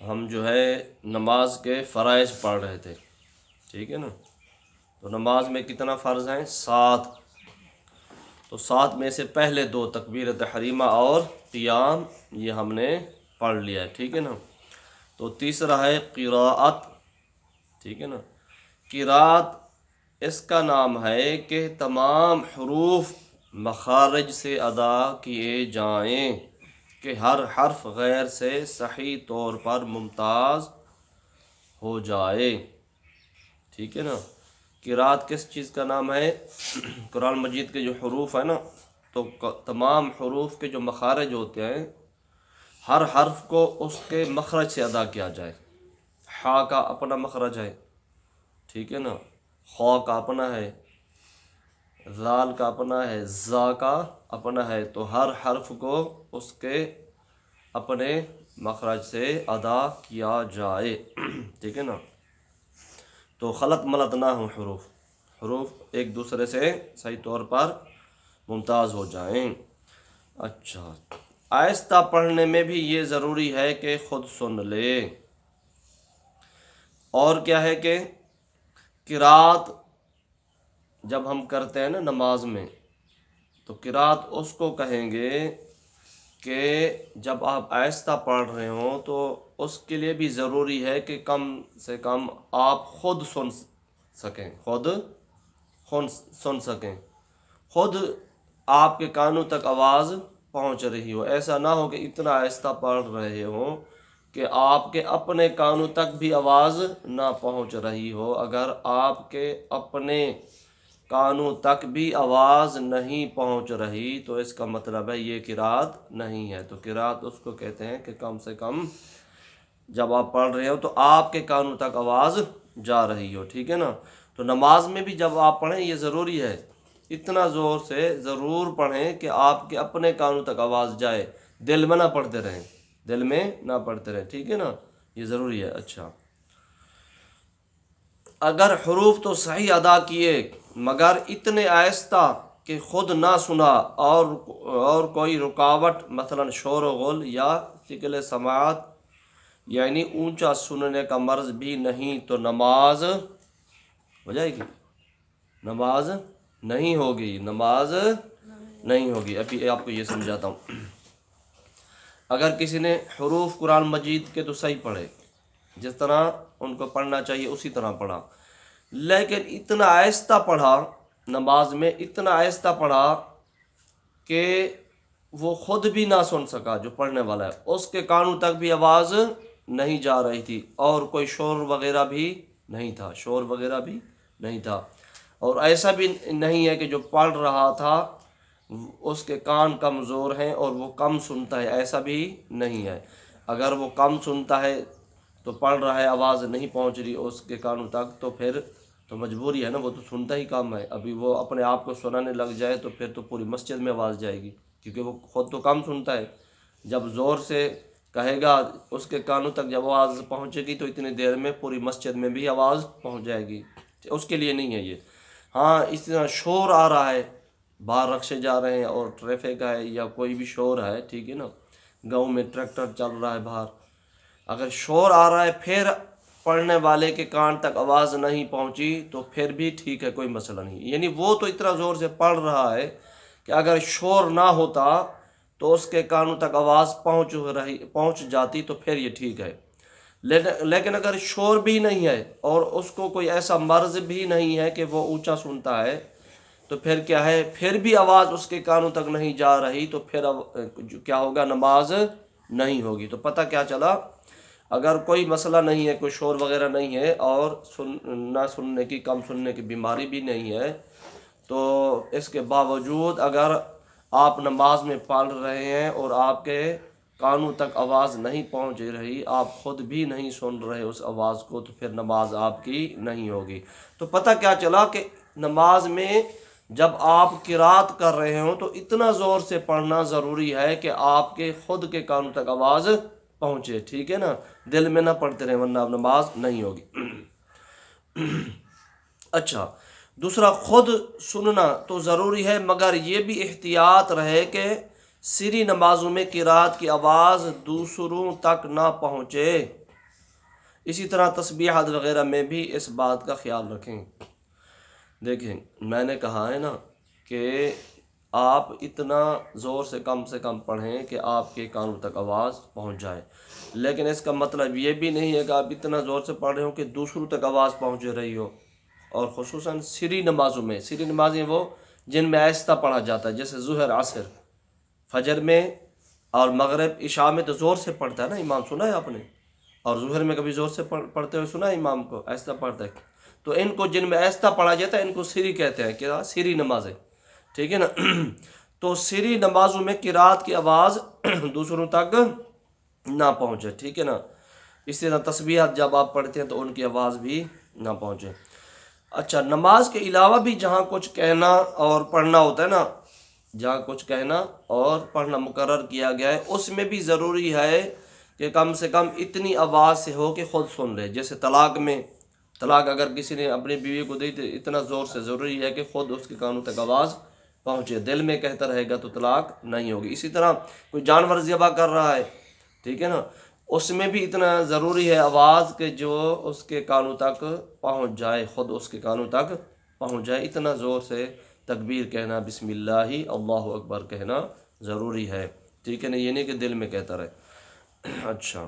ہم جو ہے نماز کے فرائض پڑھ رہے تھے، ٹھیک ہے نا۔ تو نماز میں کتنا فرض ہیں؟ 7۔ تو 7 میں سے پہلے 2 تکبیر تحریمہ اور قیام، یہ ہم نے پڑھ لیا ہے، ٹھیک ہے نا۔ تو تیسرا ہے قراءت، ٹھیک ہے نا۔ قراءت اس کا نام ہے کہ تمام حروف مخارج سے ادا کیے جائیں، کہ ہر حرف غیر سے صحیح طور پر ممتاز ہو جائے، ٹھیک ہے نا۔ قراءت کس چیز کا نام ہے؟ قرآن مجید کے جو حروف ہیں نا، تو تمام حروف کے جو مخارج ہوتے ہیں، ہر حرف کو اس کے مخرج سے ادا کیا جائے۔ حا کا اپنا مخرج ہے، ٹھیک ہے نا، خا کا اپنا ہے، ذال کا اپنا ہے، زا کا اپنا ہے، تو ہر حرف کو اس کے اپنے مخرج سے ادا کیا جائے، ٹھیک ہے نا۔ تو خلط ملط نہ ہوں، حروف ایک دوسرے سے صحیح طور پر ممتاز ہو جائیں۔ اچھا، آہستہ پڑھنے میں بھی یہ ضروری ہے کہ خود سن لے۔ اور کیا ہے کہ قراءت جب ہم کرتے ہیں نا نماز میں، تو قراءت اس کو کہیں گے کہ جب آپ آہستہ پڑھ رہے ہوں تو اس کے لیے بھی ضروری ہے کہ کم سے کم آپ خود سن سکیں، خود سن سکیں، خود آپ کے کانوں تک آواز پہنچ رہی ہو۔ ایسا نہ ہو کہ اتنا آہستہ پڑھ رہے ہوں کہ آپ کے اپنے کانوں تک بھی آواز نہ پہنچ رہی ہو۔ اگر آپ کے اپنے کانوں تک بھی آواز نہیں پہنچ رہی تو اس کا مطلب ہے یہ قراءت نہیں ہے۔ تو قراءت اس کو کہتے ہیں کہ کم سے کم جب آپ پڑھ رہے ہو تو آپ کے کانوں تک آواز جا رہی ہو، ٹھیک ہے نا۔ تو نماز میں بھی جب آپ پڑھیں یہ ضروری ہے، اتنا زور سے ضرور پڑھیں کہ آپ کے اپنے کانوں تک آواز جائے، دل میں نہ پڑھتے رہیں، دل میں نہ پڑھتے رہیں، ٹھیک ہے نا، یہ ضروری ہے۔ اچھا، اگر حروف تو صحیح ادا کیے مگر اتنے آہستہ کہ خود نہ سنا اور کوئی رکاوٹ مثلا شور و غل یا ثقل سماعت یعنی اونچا سننے کا مرض بھی نہیں، تو نماز ہو جائے گی، نماز نہیں ہوگی، نماز نہیں ہوگی۔ ابھی آپ کو یہ سمجھاتا ہوں۔ اگر کسی نے حروف قرآن مجید کے تو صحیح پڑھے، جس طرح ان کو پڑھنا چاہیے اسی طرح پڑھا، لیکن اتنا آہستہ پڑھا، نماز میں اتنا آہستہ پڑھا کہ وہ خود بھی نہ سن سکا، جو پڑھنے والا ہے اس کے کانوں تک بھی آواز نہیں جا رہی تھی، اور کوئی شور وغیرہ بھی نہیں تھا، شور وغیرہ بھی نہیں تھا، اور ایسا بھی نہیں ہے کہ جو پڑھ رہا تھا اس کے کان کمزور ہیں اور وہ کم سنتا ہے، ایسا بھی نہیں ہے۔ اگر وہ کم سنتا ہے تو پڑھ رہا ہے، آواز نہیں پہنچ رہی اس کے کانوں تک، تو پھر تو مجبوری ہے نا، وہ تو سنتا ہی کم ہے۔ ابھی وہ اپنے آپ کو سنانے لگ جائے تو پھر تو پوری مسجد میں آواز جائے گی، کیونکہ وہ خود تو کم سنتا ہے۔ جب زور سے کہے گا اس کے کانوں تک جب آواز پہنچے گی تو اتنی دیر میں پوری مسجد میں بھی آواز پہنچ جائے گی، اس کے لیے نہیں ہے یہ۔ ہاں، اس طرح شور آ رہا ہے، باہر رکشے جا رہے ہیں اور ٹریفک ہے یا کوئی بھی شور ہے، ٹھیک ہے نا، گاؤں میں ٹریکٹر چل رہا ہے باہر، اگر شور آ رہا ہے پھر پڑھنے والے کے کان تک آواز نہیں پہنچی تو پھر بھی ٹھیک ہے، کوئی مسئلہ نہیں، یعنی وہ تو اتنا زور سے پڑھ رہا ہے کہ اگر شور نہ ہوتا تو اس کے کانوں تک آواز پہنچ جاتی تو پھر یہ ٹھیک ہے۔ لیکن اگر شور بھی نہیں ہے اور اس کو کوئی ایسا مرض بھی نہیں ہے کہ وہ اونچا سنتا ہے، تو پھر کیا ہے، پھر بھی آواز اس کے کانوں تک نہیں جا رہی تو پھر کیا ہوگا، نماز نہیں ہوگی۔ تو پتہ کیا چلا، اگر کوئی مسئلہ نہیں ہے، کوئی شور وغیرہ نہیں ہے اور نہ سننے کی، کم سننے کی بیماری بھی نہیں ہے، تو اس کے باوجود اگر آپ نماز میں پڑھ رہے ہیں اور آپ کے کانوں تک آواز نہیں پہنچ رہی، آپ خود بھی نہیں سن رہے اس آواز کو، تو پھر نماز آپ کی نہیں ہوگی۔ تو پتہ کیا چلا کہ نماز میں جب آپ قرات کر رہے ہوں تو اتنا زور سے پڑھنا ضروری ہے کہ آپ کے خود کے کانوں تک آواز پہنچے، ٹھیک ہے نا، دل میں نہ پڑھتے رہیں ورنہ نماز نہیں ہوگی۔ اچھا، دوسرا، خود سننا تو ضروری ہے مگر یہ بھی احتیاط رہے کہ سری نمازوں میں قرات کی آواز دوسروں تک نہ پہنچے، اسی طرح تسبیحات وغیرہ میں بھی اس بات کا خیال رکھیں۔ دیکھیں میں نے کہا ہے نا کہ آپ اتنا زور سے کم پڑھیں کہ آپ کے کانوں تک آواز پہنچ جائے، لیکن اس کا مطلب یہ بھی نہیں ہے کہ آپ اتنا زور سے پڑھ رہے ہو کہ دوسروں تک آواز پہنچ رہی ہو۔ اور خصوصاً سری نمازوں میں، سری نمازیں وہ جن میں آہستہ پڑھا جاتا ہے، جیسے ظہر، عصر، فجر میں اور مغرب عشاء میں تو زور سے پڑھتا ہے نا امام، سنا ہے آپ نے؟ اور ظہر میں کبھی زور سے پڑھتے ہوئے سنا ہے امام کو؟ آہستہ پڑھتا ہے۔ تو ان کو جن میں آہستہ پڑھا جاتا ہے ان کو سری کہتے ہیں، کیا؟ سری نمازیں، ٹھیک ہے نا؟ تو سری نمازوں میں قرات کی آواز دوسروں تک نہ پہنچے، ٹھیک ہے نا؟ اسی طرح تسبیحات جب آپ پڑھتے ہیں تو ان کی آواز بھی نہ پہنچے۔ اچھا، نماز کے علاوہ بھی جہاں کچھ کہنا اور پڑھنا ہوتا ہے نا، جہاں کچھ کہنا اور پڑھنا مقرر کیا گیا ہے، اس میں بھی ضروری ہے کہ کم سے کم اتنی آواز سے ہو کہ خود سن لے۔ جیسے طلاق میں، طلاق اگر کسی نے اپنی بیوی کو دی تو اتنا زور سے ضروری ہے کہ خود اس کے کانوں تک آواز پہنچے، دل میں کہتا رہے گا تو طلاق نہیں ہوگی۔ اسی طرح کوئی جانور ذبح کر رہا ہے، ٹھیک ہے نا، اس میں بھی اتنا ضروری ہے آواز کہ جو اس کے کانوں تک پہنچ جائے، خود اس کے کانوں تک پہنچ جائے۔ اتنا زور سے تکبیر کہنا، بسم اللہ، اللہ اکبر کہنا ضروری ہے، ٹھیک ہے نا؟ یہ نہیں کہ دل میں کہتا رہے۔ اچھا۔